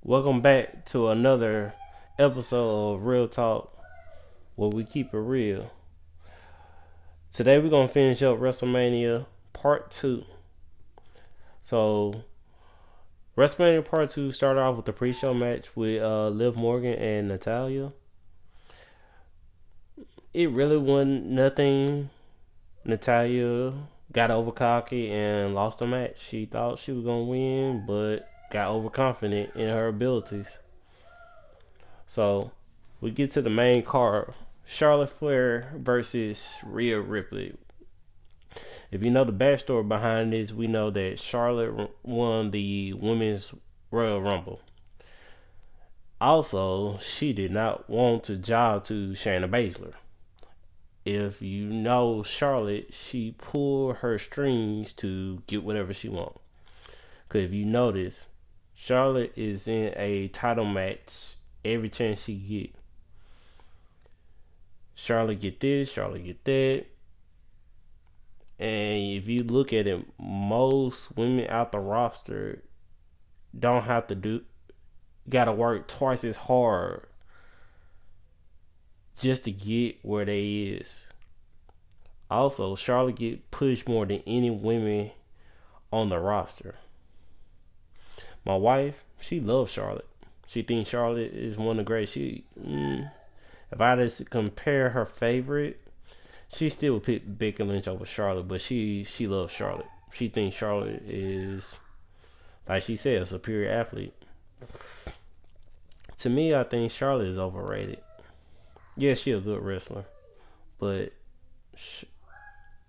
Welcome back to another episode of Real Talk where we keep it real. Today we're gonna finish up WrestleMania Part 2. So WrestleMania Part 2 started off with the pre-show match with Liv Morgan and Natalia. It really wasn't nothing. Natalia got over cocky and lost the match. She thought she was gonna win, but got overconfident in her abilities. So we get to the main card. Charlotte Flair versus Rhea Ripley. If you know the backstory behind this, we know that Charlotte won the Women's Royal Rumble. Also, she did not want to job to Shayna Baszler. If you know Charlotte, she pulled her strings to get whatever she wants. Because if you notice, Charlotte is in a title match every chance she get. Charlotte get this, Charlotte get that. And if you look at it, most women out the roster don't have to gotta work twice as hard just to get where they is. Also, Charlotte get pushed more than any women on the roster. My wife, she loves Charlotte. She thinks Charlotte is one of the greatest. If I had to compare her favorite, she still would pick Becky Lynch over Charlotte, but she loves Charlotte. She thinks Charlotte is, like she said, a superior athlete. To me, I think Charlotte is overrated. Yeah, she a good wrestler, but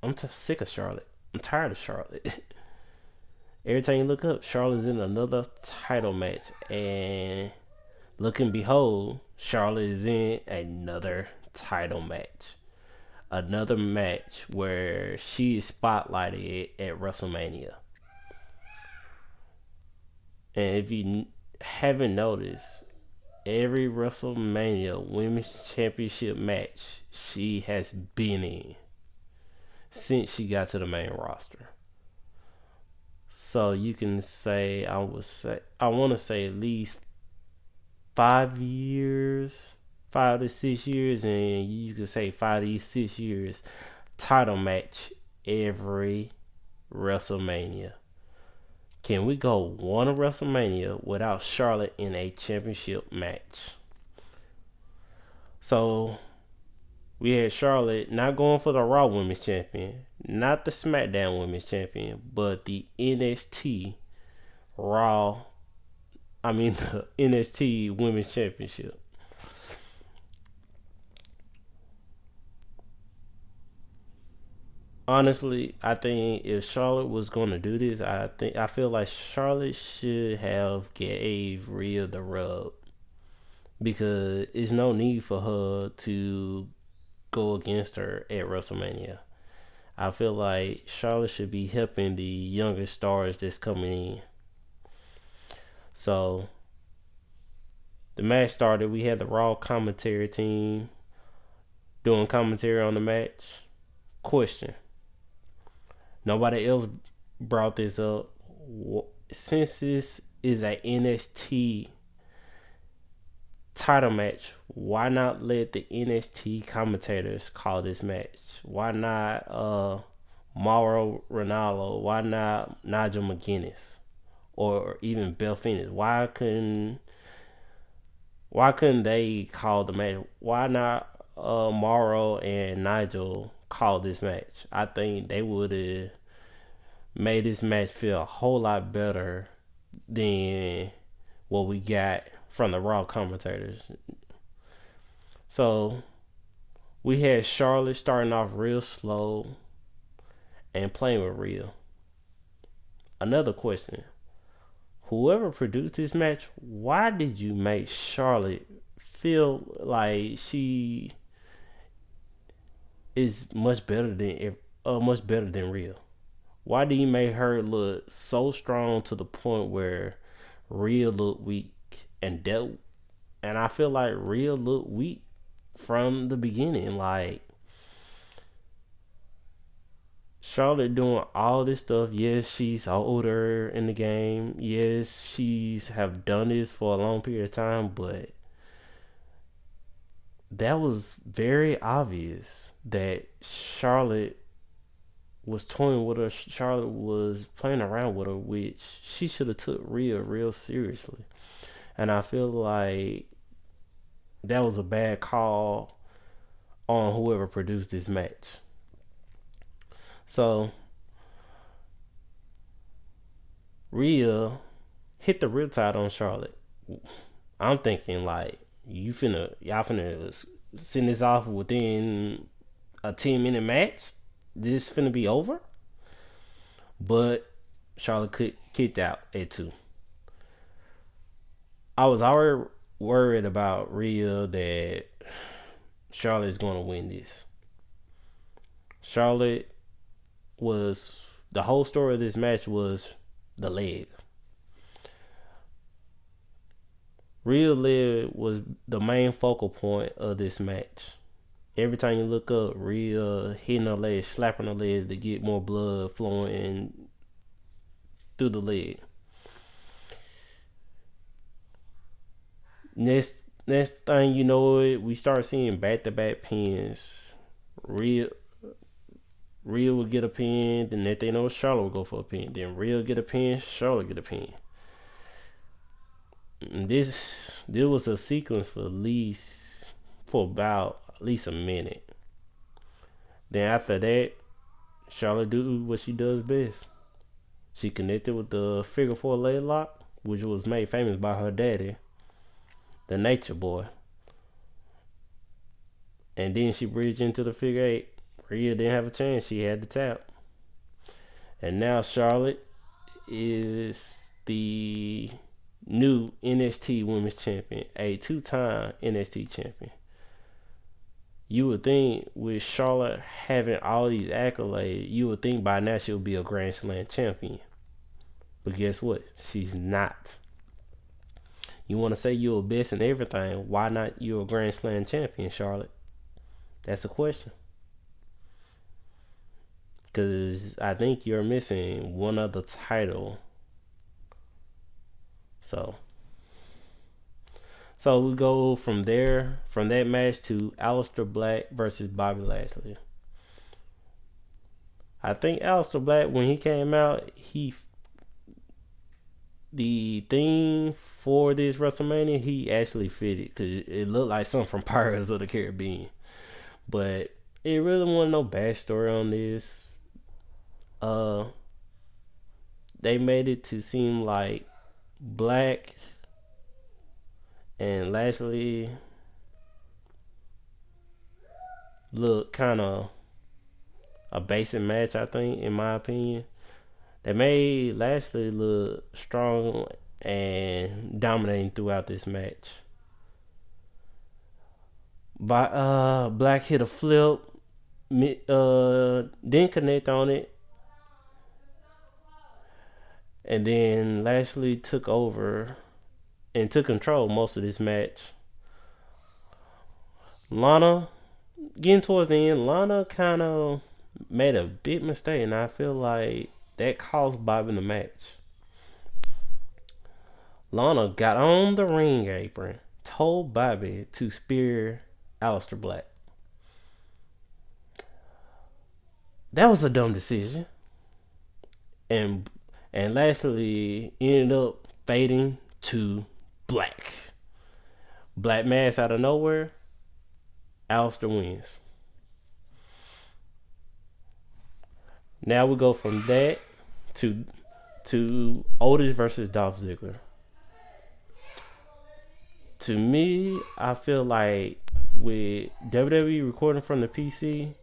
I'm sick of Charlotte. I'm tired of Charlotte. Every time you look up, Charlotte's in another title match, and look and behold, Charlotte is in another title match. Another match where she is spotlighted at WrestleMania. And if you haven't noticed, every WrestleMania Women's Championship match she has been in since she got to the main roster. So you can say, I want to say at least 5 years, 5 to 6 years, and you could say 5 to 6 years title match every WrestleMania. Can we go one WrestleMania without Charlotte in a championship match? So we had Charlotte not going for the Raw Women's Champion, not the SmackDown Women's Champion, but the NXT the NXT Women's Championship. Honestly, I think if Charlotte was going to do this, I feel like Charlotte should have gave Rhea the rub because there's no need for her to go against her at WrestleMania. I feel like Charlotte should be helping the younger stars that's coming in. So the match started. We had the Raw commentary team doing commentary on the match. Question: nobody else brought this up. Since this is a NXT title match, why not let the NXT commentators call this match? Why not Mauro Ranallo? Why not Nigel McGuinness? Or even Belle Phoenix? Why couldn't they call the match? Why not Mauro and Nigel call this match? I think they would have made this match feel a whole lot better than what we got from the Raw commentators. So we had Charlotte starting off real slow and playing with Rhea. Another question: whoever produced this match, why did you make Charlotte feel like she is much better than Rhea? Why do you make her look so strong to the point where Rhea looked weak and I feel like Rhea looked weak from the beginning. Like Charlotte doing all this stuff. Yes, she's older in the game. Yes, she's have done this for a long period of time, but that was very obvious that Charlotte was toying with her. Charlotte was playing around with her, which she should have took real seriously. And I feel like that was a bad call on whoever produced this match. So Rhea hit the riptide on Charlotte. I'm thinking like y'all finna send this off within a 10-minute match. This finna be over. But Charlotte kicked out at 2. I was already worried about Rhea that Charlotte is going to win this. Charlotte was the whole story of this match was the leg. Rhea leg was the main focal point of this match. Every time you look up, Rhea hitting her leg, slapping her leg to get more blood flowing through the leg. Next thing you know, we start seeing back-to-back pins. Rhea would get a pin, then next thing you know, Charlotte would go for a pin. Then Rhea would get a pin, Charlotte get a pin. And this was a sequence for about at least a minute. Then after that, Charlotte do what she does best. She connected with the figure 4 leg lock, which was made famous by her daddy, the Nature Boy. And then she bridged into the figure 8. Rhea didn't have a chance. She had to tap. And now Charlotte is the new NXT Women's Champion, a 2-time NXT champion. You would think with Charlotte having all these accolades, you would think by now she'll be a Grand Slam champion. But guess what? She's not. You want to say you're a best in everything. Why not you're a Grand Slam champion, Charlotte? That's a question. Because I think you're missing one other title. So we go from that match to Aleister Black versus Bobby Lashley. I think Aleister Black, when he came out, the theme for this WrestleMania, he actually fitted because it looked like something from Pirates of the Caribbean. But it really wasn't no backstory on this. They made it to seem like Black and Lashley look kind of a basic match, I think, in my opinion. They made Lashley look strong and dominating throughout this match. Black hit a flip, didn't connect on it, and then Lashley took over and took control most of this match. Lana, getting towards the end, Lana kind of made a big mistake, and I feel like that cost Bobby the match. Lana got on the ring apron, told Bobby to spear Aleister Black. That was a dumb decision. And Lashley ended up fading to black. Black mass out of nowhere. Aleister wins. Now we go from that to Otis versus Dolph Ziggler. To me, I feel like with WWE recording from the PC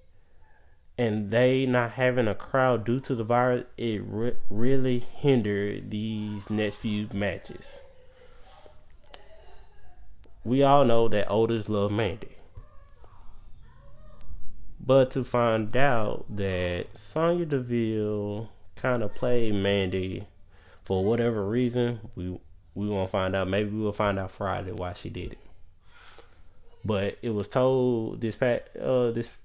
and they not having a crowd due to the virus, it really hindered these next few matches. We all know that Otis loves Mandy. But to find out that Sonya Deville kind of played Mandy for whatever reason, we won't find out. Maybe we'll find out Friday why she did it. But it was told this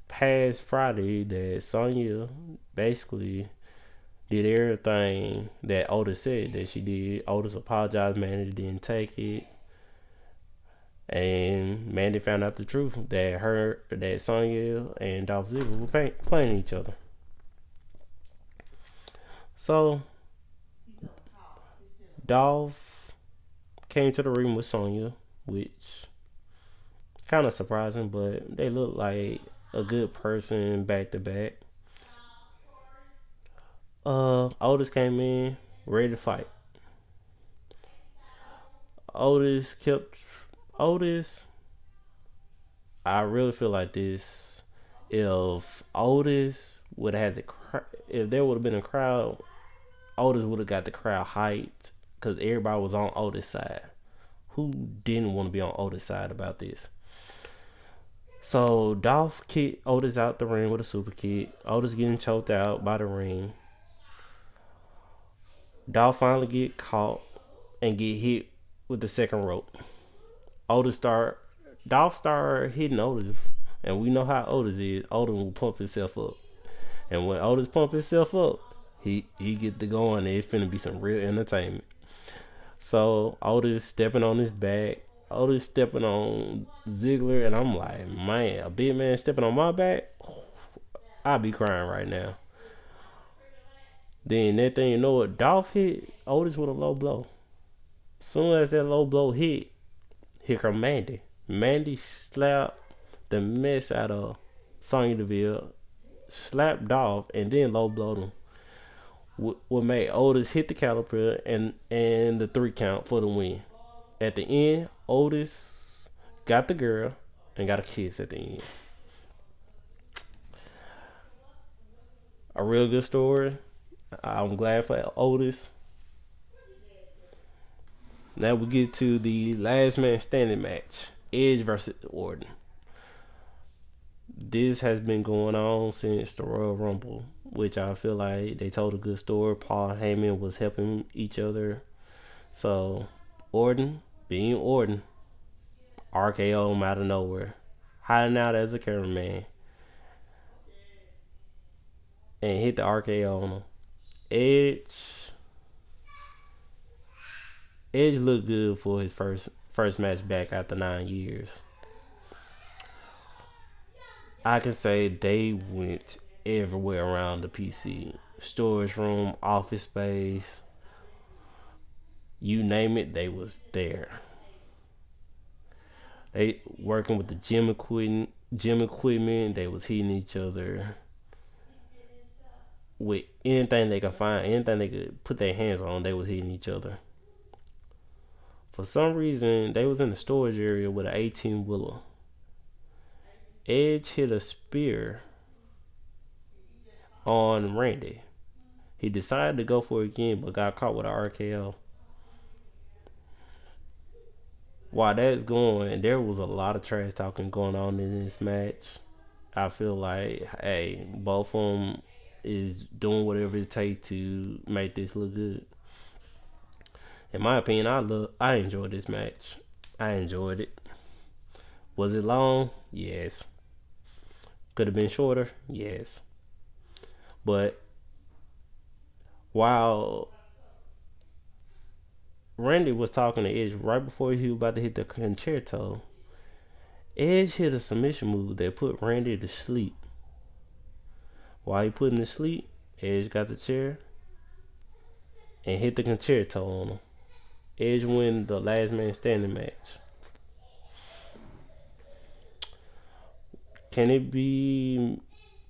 past Friday that Sonya basically did everything that Otis said that she did. Otis apologized, Mandy didn't take it, and Mandy found out the truth that Sonya and Dolph Ziggler were playing each other. So Dolph came to the ring with Sonya, which kind of surprising, but they look like a good person back to back. Otis came in ready to fight. Otis kept Otis. I really feel like this. If Otis would have had if there would have been a crowd, Otis would have got the crowd hyped because everybody was on Otis' side. Who didn't want to be on Otis' side about this? So Dolph kicked Otis out the ring with a super kick. Otis getting choked out by the ring. Dolph finally get caught and get hit with the second rope. Otis start Dolph start hitting Otis, and we know how Otis is. Otis will pump himself up, and when Otis pump himself up, he get to going. It's finna be some real entertainment. So Otis stepping on his back. Otis stepping on Ziggler, and I'm like, man, a big man stepping on my back. I'd be crying right now. Then that thing, you know what? Dolph hit Otis with a low blow. Soon as that low blow hit, here come Mandy. Mandy slapped the mess out of Sonya Deville, slapped Dolph, and then low blowed him. What made Otis hit the caliper and the 3 count for the win. At the end, Otis got the girl and got a kiss at the end. A real good story. I'm glad for Otis. Now we get to the last man standing match. Edge versus Orton. This has been going on since the Royal Rumble, which I feel like they told a good story. Paul Heyman was helping each other. So Orton, being Orton, RKO him out of nowhere, hiding out as a cameraman, and hit the RKO on him. Edge Edge looked good for his first match back after 9 years. I can say they went everywhere around the PC. Storage room, office space, you name it, they was there. They working with the gym equipment, they was hitting each other with anything they could find, anything they could put their hands on, they was hitting each other. For some reason, they was in the storage area with an 18 wheeler. Edge hit a spear on Randy. He decided to go for it again, but got caught with an RKO. While that's going, there was a lot of trash talking going on in this match. I feel like, hey, both of them is doing whatever it takes to make this look good. In my opinion, I enjoyed this match. I enjoyed it. Was it long? Yes. Could have been shorter? Yes. But while Randy was talking to Edge right before he was about to hit the concerto, Edge hit a submission move that put Randy to sleep. While he put him to sleep, Edge got the chair and hit the concerto on him. Edge win the last man standing match. Can it be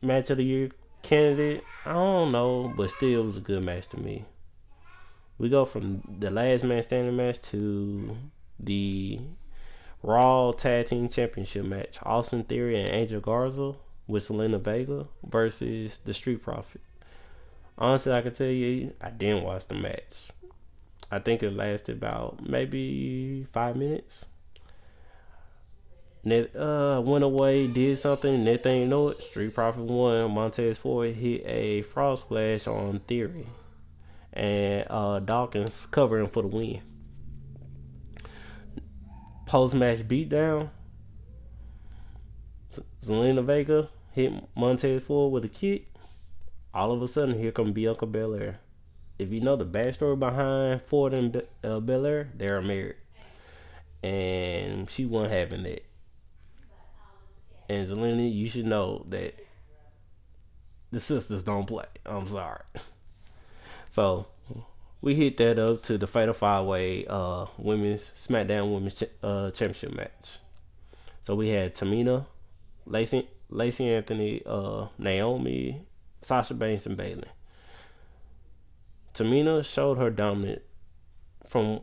match of the year candidate? I don't know, but still it was a good match to me. We go from the last man standing match to the Raw Tag Team Championship match. Austin Theory and Angel Garza with Selena Vega versus the Street Profit. Honestly, I can tell you, I didn't watch the match. I think it lasted about maybe 5 minutes. Went away, did something. Next thing you know it, Street Profit won. Montez Ford hit a frog splash on Theory, and Dawkins covering for the win. Post match beatdown. Zelina Vega hit Montez Ford with a kick. All of a sudden, here come Bianca Belair. If you know the backstory behind Ford and Belair, they're married, and she wasn't having that. And Zelina, you should know that the sisters don't play. I'm sorry. So we hit that up to the Fatal Five Way women's SmackDown Women's Championship match. So we had Tamina, Lacey Anthony, Naomi, Sasha Banks, and Bayley. Tamina showed her dominant. From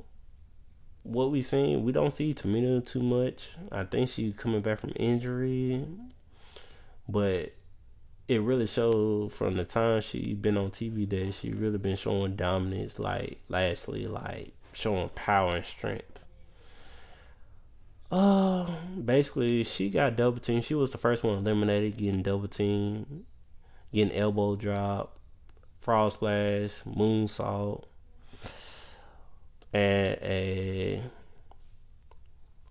what we seen, we don't see Tamina too much. I think she's coming back from injury, but it really showed from the time she been on TV that she really been showing dominance, like Lashley, like showing power and strength. Basically, she got double teamed. She was the first one eliminated, getting double teamed, getting elbow drop, frog splash, moonsault, and a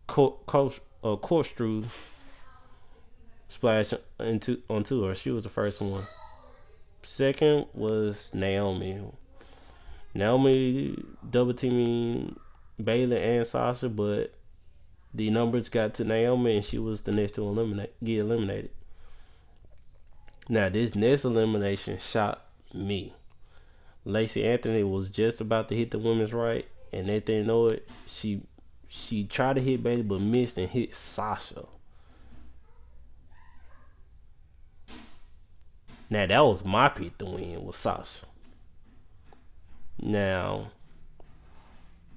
corkscrew splash onto her. She was the first one. Second was Naomi. Naomi double teaming Bayley and Sasha, but the numbers got to Naomi, and she was the next to get eliminated. Now, this next elimination shocked me. Lacey Anthony was just about to hit the women's right, and they didn't know it. She tried to hit Bayley, but missed and hit Sasha. Now, that was my pick to win, was Sasha. Now,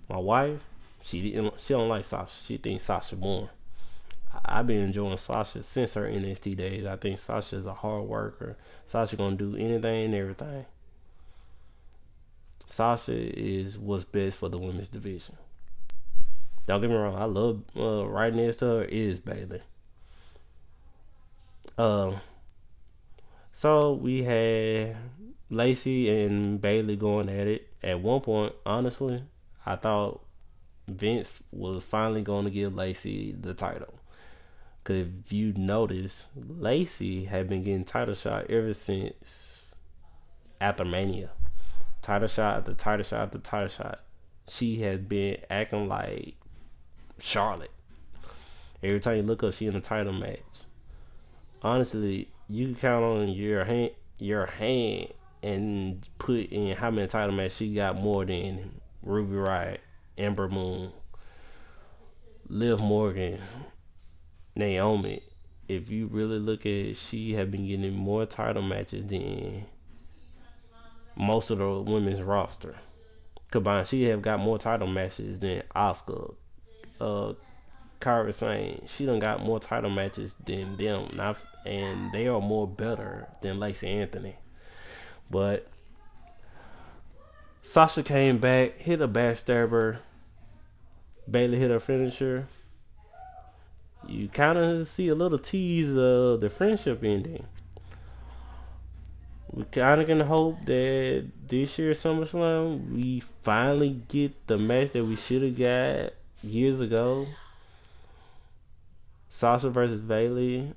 my wife, she don't like Sasha. She thinks Sasha born. I've been enjoying Sasha since her NXT days. I think Sasha is a hard worker. Sasha gonna do anything and everything. Sasha is what's best for the women's division. Don't get me wrong. I love right next to her is Bayley. So we had Lacey and Bayley going at it. At one point, honestly, I thought Vince was finally going to give Lacey the title. Because if you notice, Lacey had been getting title shot ever since after Mania. Title shot after title shot after title shot. She had been acting like Charlotte. Every time you look up, she in a title match. Honestly, you can count on your hand and put in how many title matches she got more than Ruby Riott, Ember Moon, Liv Morgan, Naomi. If you really look at it, she have been getting more title matches than most of the women's roster combined. She have got more title matches than Asuka, Kairi Sane. She done got more title matches than them, and they are more better than Lacey Anthony. But Sasha came back, hit a backstabber. Bayley hit her finisher. You kind of see a little tease of the friendship ending. We kind of can hope that this year's SummerSlam we finally get the match that we should have got years ago. Sasha versus Bayley,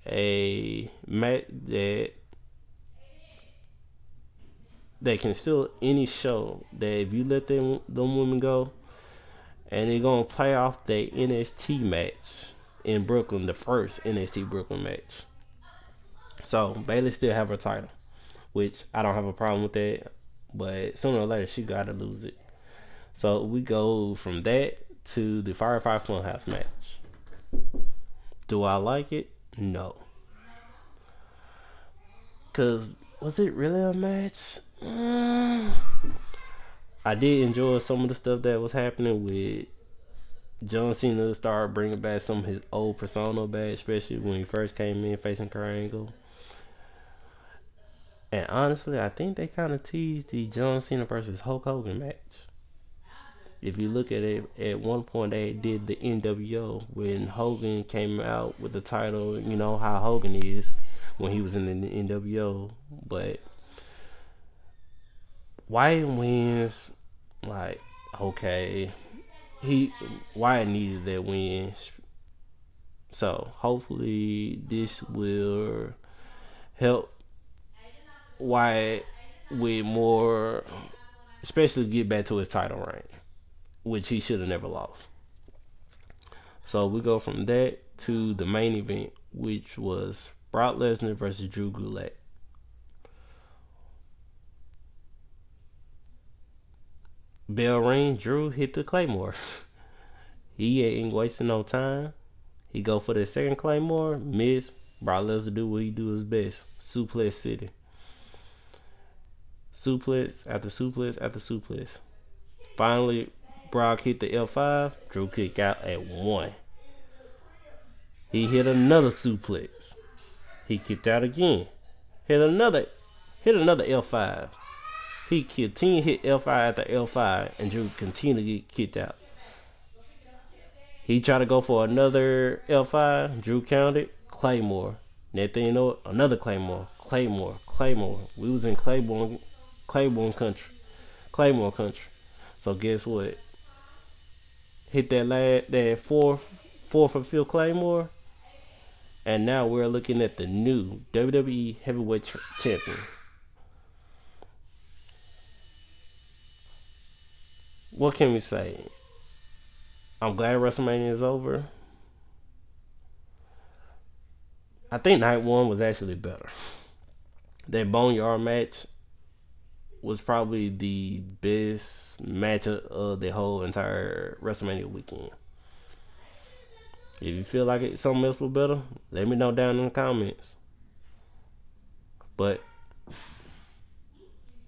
a match that can still any show that if you let them women go, and they're gonna play off the NXT match in Brooklyn, the first NXT Brooklyn match. So Bayley still have her title, which I don't have a problem with that, but sooner or later she gotta lose it. So we go from that to the Firefly Funhouse match. Do I like it? No. Cause was it really a match? I did enjoy some of the stuff that was happening with John Cena started bringing back some of his old persona back, especially when he first came in facing Kurt Angle. And honestly, I think they kind of teased the John Cena versus Hulk Hogan match. If you look at it, at one point they did the NWO when Hogan came out with the title. You know how Hogan is when he was in the NWO, but Wyatt wins. Like, okay, Wyatt needed that win. So hopefully this will help Wyatt with more, especially get back to his title reign, which he should have never lost. So we go from that to the main event, which was Brock Lesnar versus Drew Gulak. Bell ring, Drew hit the Claymore. He ain't wasting no time. He go for the second Claymore, miss. Brock Lesnar do what he do his best. Suplex City. Suplex after suplex after suplex. Finally, Brock hit the L5. Drew kicked out at 1. He hit another suplex. He kicked out again. Hit another L5. He continued hit L5 after L5, and Drew continued to get kicked out. He tried to go for another L5. Drew counted. Claymore. Next thing you know, another Claymore. Claymore. We was in Claymore country. Claymore country. So guess what? Hit that fourth or fifth Claymore, and now we're looking at the new WWE Heavyweight Champion. What can we say? I'm glad WrestleMania is over. I think night one was actually better. That Boneyard match was probably the best match of the whole entire WrestleMania weekend. If you feel like something else was better, let me know down in the comments. But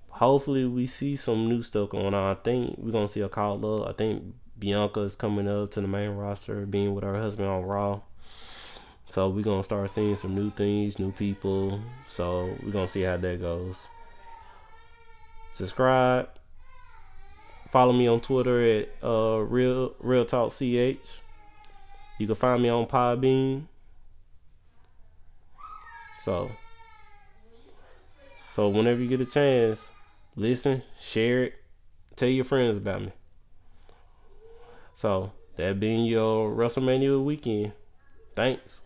hopefully we see some new stuff going on. I think we're gonna see a call up. I think Bianca is coming up to the main roster, being with her husband on Raw. So we're gonna start seeing some new things, new people. So we're gonna see how that goes. Subscribe. Follow me on Twitter at Real Talk CH. You can find me on Podbean. So whenever you get a chance, listen, share it, tell your friends about me. So that being your WrestleMania weekend. Thanks.